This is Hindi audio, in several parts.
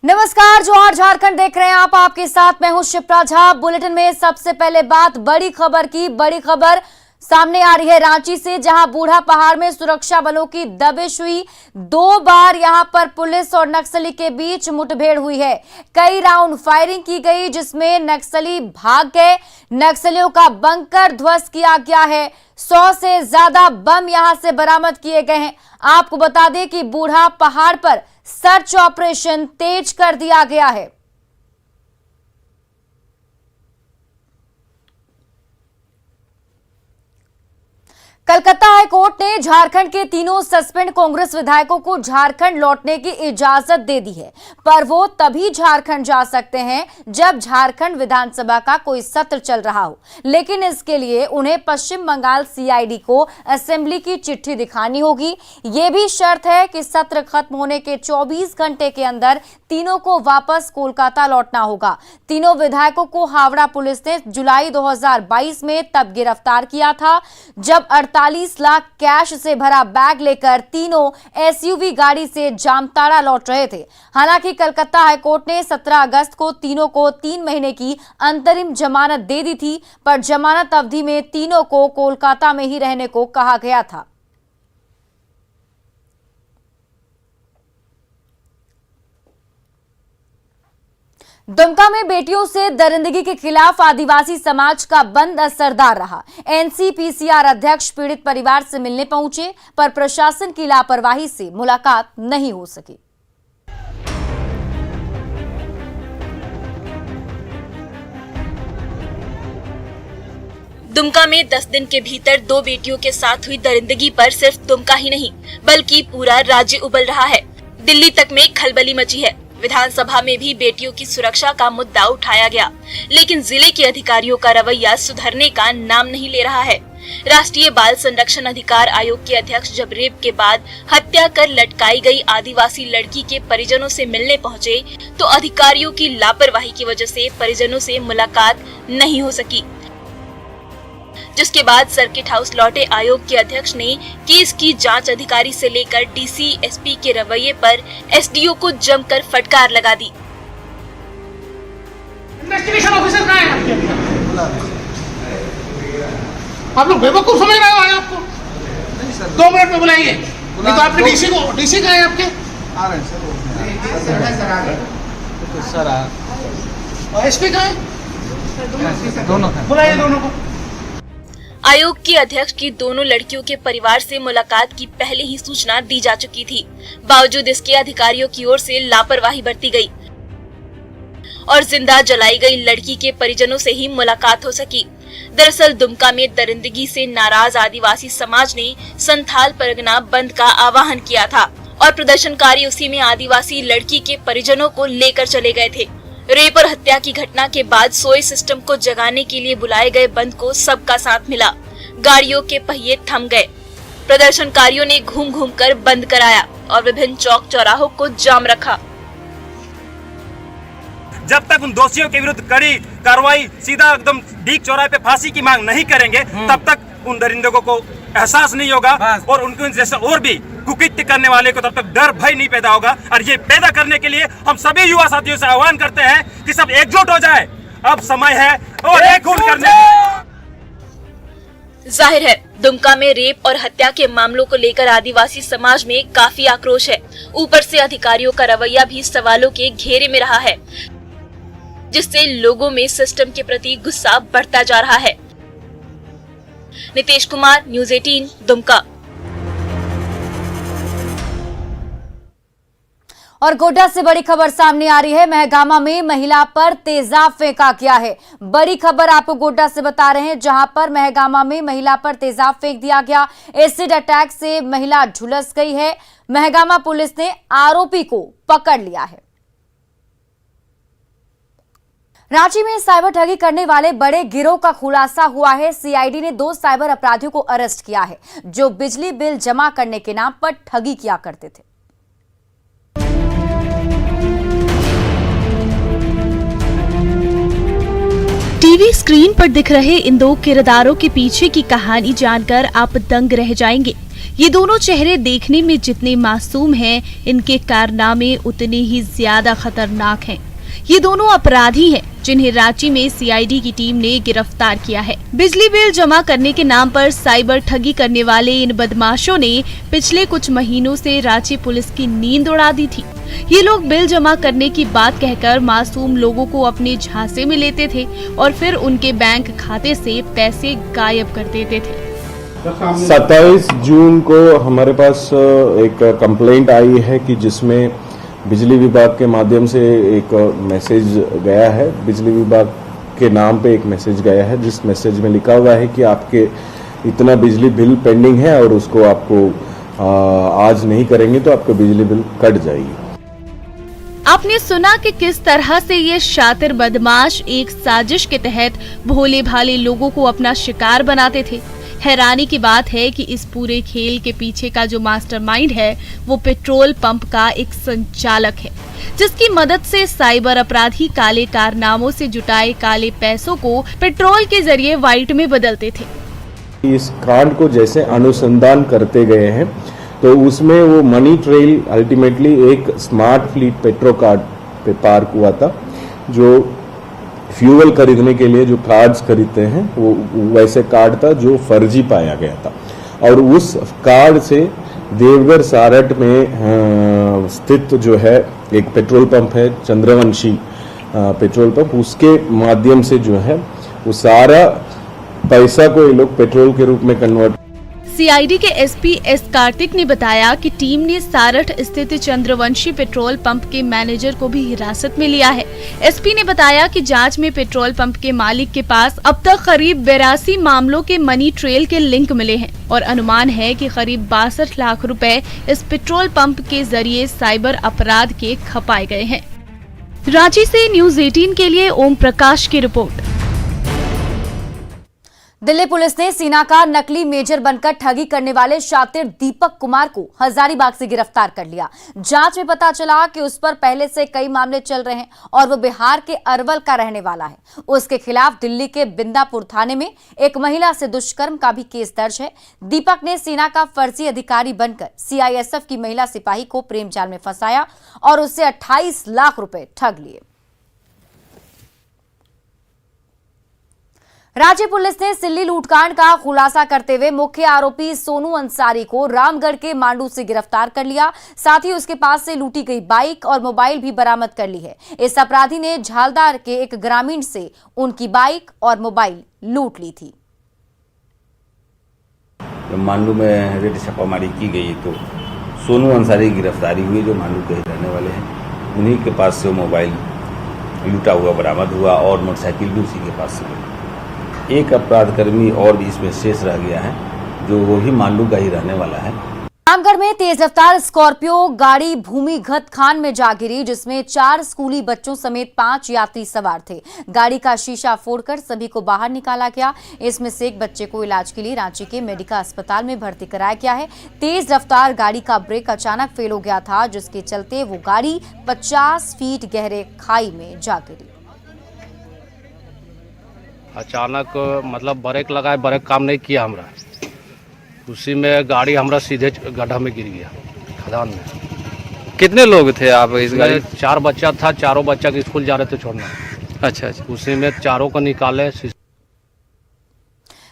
नमस्कार, जोहार झारखंड देख रहे हैं आप। आपके साथ मैं हूं शिप्रा झा। बुलेटिन में सबसे पहले बात बड़ी खबर सामने आ रही है रांची से, जहां बूढ़ा पहाड़ में सुरक्षा बलों की दबिश हुई। 2 बार यहां पर पुलिस और नक्सली के बीच मुठभेड़ हुई है। कई राउंड फायरिंग की गई, जिसमें नक्सली भाग गए। नक्सलियों का बंकर ध्वस्त किया गया है। 100 से ज्यादा बम यहां से बरामद किए गए हैं। आपको बता दें कि बूढ़ा पहाड़ पर सर्च ऑपरेशन तेज कर दिया गया है। कलकत्ता हाईकोर्ट ने झारखंड के तीनों सस्पेंड कांग्रेस विधायकों को झारखंड लौटने की इजाजत दे दी है, पर वो तभी झारखंड जा सकते हैं जब झारखंड विधानसभा का कोई सत्र चल रहा हो। लेकिन इसके लिए उन्हें पश्चिम बंगाल सीआईडी को असेंबली की चिट्ठी दिखानी होगी। ये भी शर्त है कि सत्र खत्म होने के 24 घंटे के अंदर तीनों को वापस कोलकाता लौटना होगा। तीनों विधायकों को हावड़ा पुलिस ने जुलाई 2022 में तब गिरफ्तार किया था, जब 48 लाख कैश से भरा बैग लेकर तीनों एसयूवी गाड़ी से जामताड़ा लौट रहे थे। हालांकि कलकत्ता हाईकोर्ट ने 17 अगस्त को तीनों को 3 महीने की अंतरिम जमानत दे दी थी, पर जमानत अवधि में तीनों को कोलकाता में ही रहने को कहा गया था। दुमका में बेटियों से दरिंदगी के खिलाफ आदिवासी समाज का बंद असरदार रहा। एनसीपीसीआर अध्यक्ष पीड़ित परिवार से मिलने पहुंचे, पर प्रशासन की लापरवाही से मुलाकात नहीं हो सकी। दुमका में 10 दिन के भीतर 2 बेटियों के साथ हुई दरिंदगी पर सिर्फ दुमका ही नहीं बल्कि पूरा राज्य उबल रहा है। दिल्ली तक में खलबली मची है। विधानसभा में भी बेटियों की सुरक्षा का मुद्दा उठाया गया, लेकिन जिले के अधिकारियों का रवैया सुधरने का नाम नहीं ले रहा है। राष्ट्रीय बाल संरक्षण अधिकार आयोग के अध्यक्ष जब रेप के बाद हत्या कर लटकाई गई आदिवासी लड़की के परिजनों से मिलने पहुंचे, तो अधिकारियों की लापरवाही की वजह से परिजनों से मुलाकात नहीं हो सकी। जिसके बाद सर्किट हाउस लौटे आयोग के अध्यक्ष ने केस की जांच अधिकारी से लेकर डीसी एसपी के रवैये पर एसडीओ को जमकर फटकार लगा दी। इन्वेस्टिगेशन ऑफिसर कहाँ है आपके? आप लोग बेवकूफ समझ रहे हो? आए आपको 2 मिनट में बुलाइए। नहीं तो आपके डीसी कहाँ है आपके? आ रहे हैं सर। और एसपी कहाँ है? दोनों बुलाइए दोनों को। आयोग के अध्यक्ष की दोनों लड़कियों के परिवार से मुलाकात की पहले ही सूचना दी जा चुकी थी। बावजूद इसके अधिकारियों की ओर से लापरवाही बरती गई और जिंदा जलाई गई लड़की के परिजनों से ही मुलाकात हो सकी। दरअसल दुमका में दरिंदगी से नाराज आदिवासी समाज ने संथाल परगना बंद का आह्वान किया था और प्रदर्शनकारी उसी में आदिवासी लड़की के परिजनों को लेकर चले गए थे। रेप और हत्या की घटना के बाद सोए सिस्टम को जगाने के लिए बुलाए गए बंद को सबका साथ मिला। गाड़ियों के पहिए थम गए। प्रदर्शनकारियों ने घूम घूम कर बंद कराया और विभिन्न चौक चौराहों को जाम रखा। जब तक उन दोषियों के विरुद्ध कड़ी कार्रवाई सीधा एकदम डीग चौराहे पे फांसी की मांग नहीं करेंगे, तब तक उन दरिंदों को एहसास नहीं होगा और उनके जैसे और भी कुकृत्य करने वाले को तब तक डर भय नहीं पैदा होगा। और ये पैदा करने के लिए हम सभी युवा साथियों से आह्वान करते हैं कि सब एकजुट हो जाए। अब समय है और एक खून करने। जाहिर है दुमका में रेप और हत्या के मामलों को लेकर आदिवासी समाज में काफी आक्रोश है। ऊपर से अधिकारियों का रवैया भी सवालों के घेरे में रहा है, जिससे लोगों में सिस्टम के प्रति गुस्सा बढ़ता जा रहा है। नितेश कुमार, न्यूज़ 18, दुमका। और गोड्डा से बड़ी खबर सामने आ रही है। महगामा में महिला पर तेजाब फेंका गया है। बड़ी खबर आपको गोड्डा से बता रहे हैं, जहां पर महगामा में महिला पर तेजाब फेंक दिया गया। एसिड अटैक से महिला झुलस गई है। महगामा पुलिस ने आरोपी को पकड़ लिया है। रांची में साइबर ठगी करने वाले बड़े गिरोह का खुलासा हुआ है। सीआईडी ने 2 साइबर अपराधियों को अरेस्ट किया है, जो बिजली बिल जमा करने के नाम पर ठगी किया करते थे। टीवी स्क्रीन पर दिख रहे इन 2 किरदारों के पीछे की कहानी जानकर आप दंग रह जाएंगे। ये दोनों चेहरे देखने में जितने मासूम हैं, इनके कारनामे उतने ही ज्यादा खतरनाक हैं। ये दोनों अपराधी हैं जिन्हें रांची में सीआईडी की टीम ने गिरफ्तार किया है। बिजली बिल जमा करने के नाम पर साइबर ठगी करने वाले इन बदमाशों ने पिछले कुछ महीनों से रांची पुलिस की नींद उड़ा दी थी। ये लोग बिल जमा करने की बात कहकर मासूम लोगों को अपने झांसे में लेते थे और फिर उनके बैंक खाते से पैसे गायब कर देते थे। 27 जून को हमारे पास एक कंप्लेंट आई है कि जिसमें बिजली विभाग के माध्यम से एक मैसेज गया है। बिजली विभाग के नाम पे एक मैसेज गया है, जिस मैसेज में लिखा हुआ है कि आपके इतना बिजली बिल पेंडिंग है और उसको आपको आज नहीं करेंगे तो आपका बिजली बिल कट जाएगी। आपने सुना कि किस तरह से ये शातिर बदमाश एक साजिश के तहत भोले भाले लोगों को अपना शिकार बनाते थे। हैरानी की बात है कि इस पूरे खेल के पीछे का जो मास्टरमाइंड है वो पेट्रोल पंप का एक संचालक है, जिसकी मदद से साइबर अपराधी काले कारनामों से जुटाए काले पैसों को पेट्रोल के जरिए व्हाइट में बदलते थे। इस कांड को जैसे अनुसंधान करते गए हैं तो उसमें वो मनी ट्रेल अल्टीमेटली एक स्मार्ट फ्लीट पेट्रो कार्ड पे पार्क हुआ था, जो फ्यूल खरीदने के लिए जो कार्ड्स खरीदते हैं वो वैसे कार्ड था जो फर्जी पाया गया था। और उस कार्ड से देवघर सारठ में स्थित जो है एक पेट्रोल पंप है, चंद्रवंशी पेट्रोल पंप, उसके माध्यम से जो है वो सारा पैसा को ये लोग पेट्रोल के रूप में कन्वर्ट। सीआईडी के एसपी एस कार्तिक ने बताया कि टीम ने सारठ स्थित चंद्रवंशी पेट्रोल पंप के मैनेजर को भी हिरासत में लिया है। एसपी ने बताया कि जांच में पेट्रोल पंप के मालिक के पास अब तक करीब 82 मामलों के मनी ट्रेल के लिंक मिले हैं और अनुमान है कि करीब 62 लाख रुपए इस पेट्रोल पंप के जरिए साइबर अपराध के खपाए गए हैं। रांची से न्यूज 18 के लिए ओम प्रकाश की रिपोर्ट। दिल्ली पुलिस ने सीना का नकली मेजर बनकर ठगी करने वाले शातिर दीपक कुमार को हजारीबाग से गिरफ्तार कर लिया। जांच में पता चला कि उस पर पहले से कई मामले चल रहे हैं और वो बिहार के अरवल का रहने वाला है। उसके खिलाफ दिल्ली के बिंदापुर थाने में एक महिला से दुष्कर्म का भी केस दर्ज है। दीपक ने सेना का फर्जी अधिकारी बनकर सीआईएसएफ की महिला सिपाही को प्रेम जाल में फंसाया और उससे 28 लाख रुपए ठग लिए। राज्य पुलिस ने सिल्ली लूटकांड का खुलासा करते हुए मुख्य आरोपी सोनू अंसारी को रामगढ़ के मांडू से गिरफ्तार कर लिया। साथ ही उसके पास से लूटी गई बाइक और मोबाइल भी बरामद कर ली है। इस अपराधी ने झालदार के एक ग्रामीण से उनकी बाइक और मोबाइल लूट ली थी। मांडू में रेड छापामारी की गई तो सोनू अंसारी की गिरफ्तारी हुई, जो मांडू के रहने वाले हैं। उन्हीं के पास से मोबाइल लूटा हुआ बरामद हुआ और मोटरसाइकिल भी उसी के पास से मिली। एक अपराधकर्मी और भी इसमें शेष रह गया है, जो वो ही मांडू का ही रहने वाला है। रामगढ़ में तेज रफ्तार स्कॉर्पियो गाड़ी भूमिगत खान में जा गिरी, जिसमें 4 स्कूली बच्चों समेत 5 यात्री सवार थे। गाड़ी का शीशा फोड़कर सभी को बाहर निकाला गया। इसमें से एक बच्चे को इलाज के लिए रांची के मेडिकल अस्पताल में भर्ती कराया गया है। तेज रफ्तार गाड़ी का ब्रेक अचानक फेल हो गया था, जिसके चलते वो गाड़ी 50 फीट गहरे खाई में जा गिरी। अचानक मतलब ब्रेक लगाए, ब्रेक काम नहीं किया हमरा, उसी में गाड़ी हमरा सीधे गड्ढा में गिर गया, खदान में। कितने लोग थे आप इस गाड़ी? 4 बच्चा था, चारों बच्चा के स्कूल जा रहे थे छोड़ना। अच्छा। उसी में चारों को निकाले।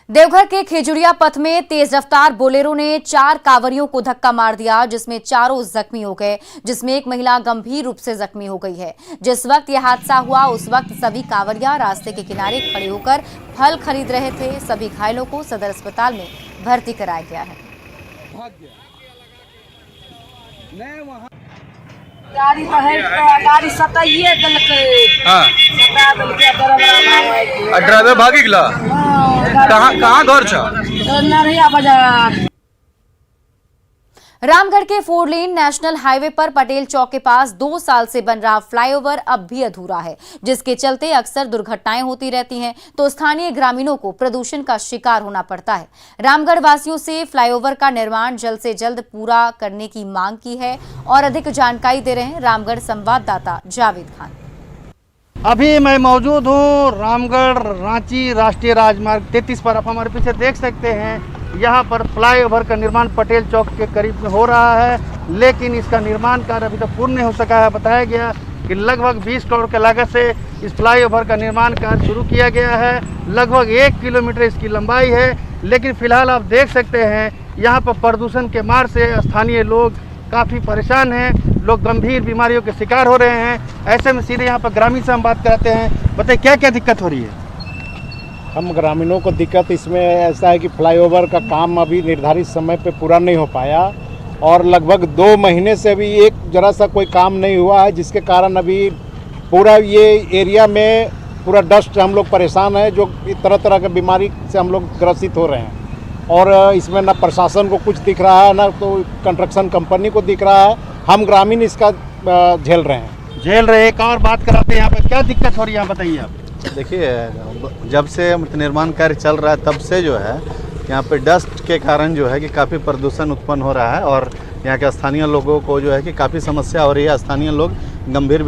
देवघर के खेजुरिया पथ में तेज रफ्तार बोलेरो ने 4 कांवरियों को धक्का मार दिया, जिसमें चारों जख्मी हो गए, जिसमें एक महिला गंभीर रूप से जख्मी हो गई है। जिस वक्त यह हादसा हुआ उस वक्त सभी कांवरिया रास्ते के किनारे खड़े होकर फल खरीद रहे थे। सभी घायलों को सदर अस्पताल में भर्ती कराया गया है। गाड़ी सताइए ड्राइवर भागी गला। कहाँ घर छ? रामगढ़ के 4 लेन नेशनल हाईवे पर पटेल चौक के पास 2 साल से बन रहा फ्लाईओवर अब भी अधूरा है, जिसके चलते अक्सर दुर्घटनाएं होती रहती हैं, तो स्थानीय ग्रामीणों को प्रदूषण का शिकार होना पड़ता है। रामगढ़ वासियों से फ्लाईओवर का निर्माण जल्द से जल्द पूरा करने की मांग की है और अधिक जानकारी दे रहे हैं रामगढ़ संवाददाता जावेद खान। अभी मैं मौजूद हूँ रामगढ़ रांची राष्ट्रीय राजमार्ग 33 पर। आप हमारे पीछे देख सकते हैं यहाँ पर फ्लाईओवर का निर्माण पटेल चौक के करीब में हो रहा है, लेकिन इसका निर्माण कार्य अभी तक पूर्ण नहीं हो सका है। बताया गया कि लगभग 20 करोड़ की लागत से इस फ्लाईओवर का निर्माण कार्य शुरू किया गया है। लगभग 1 किलोमीटर इसकी लंबाई है, लेकिन फिलहाल आप देख सकते हैं यहाँ पर प्रदूषण के मार से स्थानीय लोग काफ़ी परेशान हैं, लोग गंभीर बीमारियों के शिकार हो रहे हैं। ऐसे में सीधे यहाँ पर ग्रामीण से हम बात कराते हैं। बताइए क्या क्या दिक्कत हो रही है? हम ग्रामीणों को दिक्कत इसमें ऐसा है कि फ्लाईओवर का काम अभी निर्धारित समय पे पूरा नहीं हो पाया और लगभग 2 महीने से अभी एक जरा सा कोई काम नहीं हुआ है, जिसके कारण अभी पूरा ये एरिया में पूरा डस्ट हम लोग परेशान है, जो तरह तरह की बीमारी से हम लोग ग्रसित हो रहे हैं। और इसमें ना प्रशासन को कुछ दिख रहा है, ना तो कंस्ट्रक्शन कंपनी को दिख रहा है। हम ग्रामीण इसका झेल रहे हैं। एक और बात कराते हैं, यहाँ पर क्या दिक्कत हो रही है यहाँ बताइए आप। देखिए, जब से निर्माण कार्य चल रहा है तब से जो है यहाँ पे डस्ट के कारण जो है कि काफ़ी प्रदूषण उत्पन्न हो रहा है और यहाँ के स्थानीय लोगों को जो है कि काफ़ी समस्या हो रही है। स्थानीय लोग गंभीर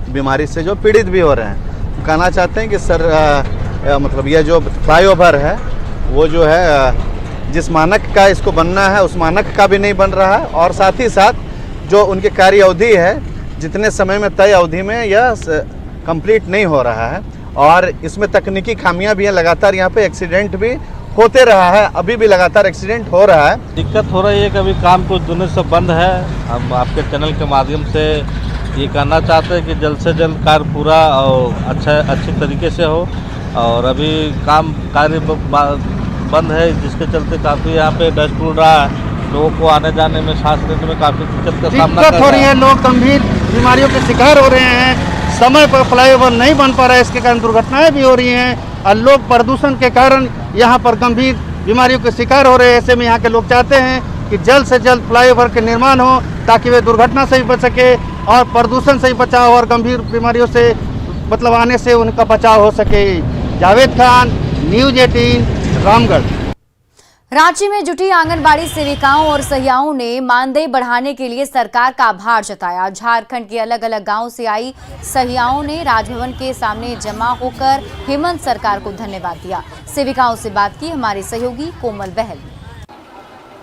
बीमारी से जो पीड़ित भी हो रहे हैं। कहना चाहते हैं कि सर मतलब यह जो फ्लाईओवर है वो जो है जिस मानक का इसको बनना है उस मानक का भी नहीं बन रहा है, और साथ ही साथ जो उनकी कार्य अवधि है जितने समय में तय अवधि में यह कंप्लीट नहीं हो रहा है और इसमें तकनीकी खामियां भी हैं। लगातार यहाँ पे एक्सीडेंट भी होते रहा है, अभी भी लगातार एक्सीडेंट हो रहा है। दिक्कत हो रही है कि अभी काम कुछ दिनों से बंद है। हम आपके चैनल के माध्यम से ये कहना चाहते हैं कि जल्द से जल्द कार्य पूरा और अच्छे तरीके से हो, और अभी कार्य बंद है, जिसके चलते काफ़ी यहाँ पे डस्ट उड़ रहा है। लोगों को आने जाने में, सांस लेने में काफ़ी दिक्कत का सामना हो रही है। लोग गंभीर बीमारियों के शिकार हो रहे हैं। समय पर फ्लाईओवर नहीं बन पा रहा है, इसके कारण दुर्घटनाएं भी हो रही हैं और लोग प्रदूषण के कारण यहाँ पर गंभीर बीमारियों के शिकार हो रहे हैं। ऐसे में यहाँ के लोग चाहते हैं कि जल्द से जल्द फ्लाईओवर के निर्माण हो ताकि वे दुर्घटना से भी बच सके और प्रदूषण से भी बचाव और गंभीर बीमारियों से मतलब आने से उनका बचाव हो सके। जावेद खान, न्यूज़ 18, रामगढ़। रांची में जुटी आंगनबाड़ी सेविकाओं और सहियाओं ने मानदेय बढ़ाने के लिए सरकार का आभार जताया। झारखंड के अलग अलग गांव से आई सहियाओं ने राजभवन के सामने जमा होकर हेमंत सरकार को धन्यवाद दिया। सेविकाओं से बात की हमारे सहयोगी कोमल बहल।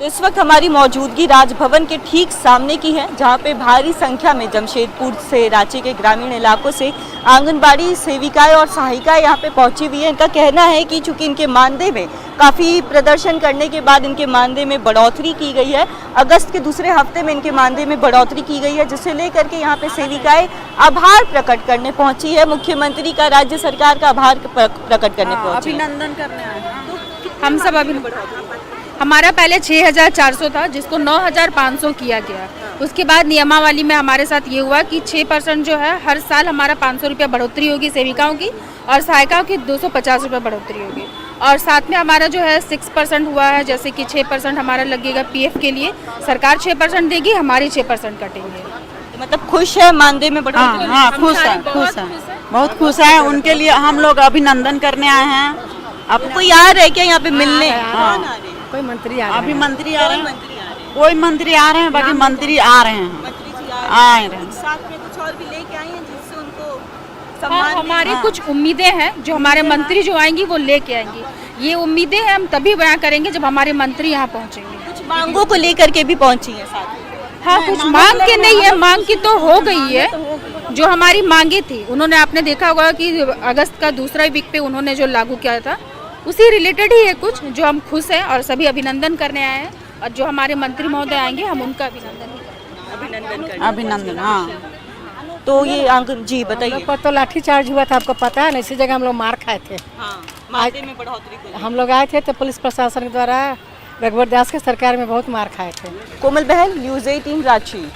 तो इस वक्त हमारी मौजूदगी राजभवन के ठीक सामने की है, जहां पे भारी संख्या में जमशेदपुर से, रांची के ग्रामीण इलाकों से आंगनबाड़ी सेविकाएं और सहायिकाएं यहां पे पहुंची हुई हैं। इनका कहना है कि चूंकि इनके मानदेय में काफ़ी प्रदर्शन करने के बाद इनके मानदेय में बढ़ोतरी की गई है। अगस्त के दूसरे हफ्ते में इनके मानदेय में बढ़ोतरी की गई है, जिसे लेकर के यहाँ पे सेविकाएं आभार प्रकट करने पहुंची है। मुख्यमंत्री का, राज्य सरकार का आभार प्रकट करने पहुंची, अभिनंदन करने आए हैं। तो हम सब अभिनंदन। हमारा पहले 6,400 था, जिसको 9,500 किया गया। उसके बाद नियमावली में हमारे साथ ये हुआ कि 6% जो है हर साल हमारा 500 रुपया बढ़ोतरी होगी सेविकाओं की, और सहायिकाओं की 250 रुपये बढ़ोतरी होगी। और साथ में हमारा जो है 6% हुआ है, जैसे कि 6% हमारा लगेगा पीएफ के लिए, सरकार 6% देगी, हमारी 6% कटेंगे। मतलब खुश है मानदेय में बढ़ोतरी? हाँ, खुश है, बहुत खुश है। उनके लिए हम लोग अभिनंदन करने आए हैं। आपको याद है क्या यहाँ पे मिलने? कोई मंत्री आ रहे हैं, अभी मंत्री आ रहे हैं, कोई मंत्री आ रहे हैं, बाकी मंत्री आ रहे हैं, आ रहे हैं। साथ में कुछ और भी लेके आई हैं जिससे उनको सम्मान। हमारी कुछ उम्मीदें हैं, जो हमारे मंत्री जो आएंगी वो लेके आएंगी। ये उम्मीदें हैं हम तभी बयां करेंगे जब हमारे मंत्री यहाँ पहुँचेंगे। कुछ मांगों को लेकर के भी पहुँची है साथ? हाँ, कुछ मांग के नहीं है, मांग की तो हो गई है। जो हमारी मांगे थी, उन्होंने, आपने देखा होगा कि अगस्त का दूसरा वीक पे उन्होंने जो लागू किया था, उसी रिलेटेड ही है कुछ, जो हम खुश हैं और सभी अभिनंदन करने आए हैं। और जो हमारे मंत्री महोदय आएंगे हम उनका अभिनंदन। हाँ, तो ये जी बताइए। पर तो लाठी चार्ज हुआ था, आपको पता है ना, इसी जगह हम लोग मार खाए थे। हाँ, मानदेय में बढ़ोतरी हम लोग आए थे तो पुलिस प्रशासन के द्वारा रघुवर दास के सरकार में बहुत मार खाए थे। कोमल बहल, न्यूज़ 18 रांची।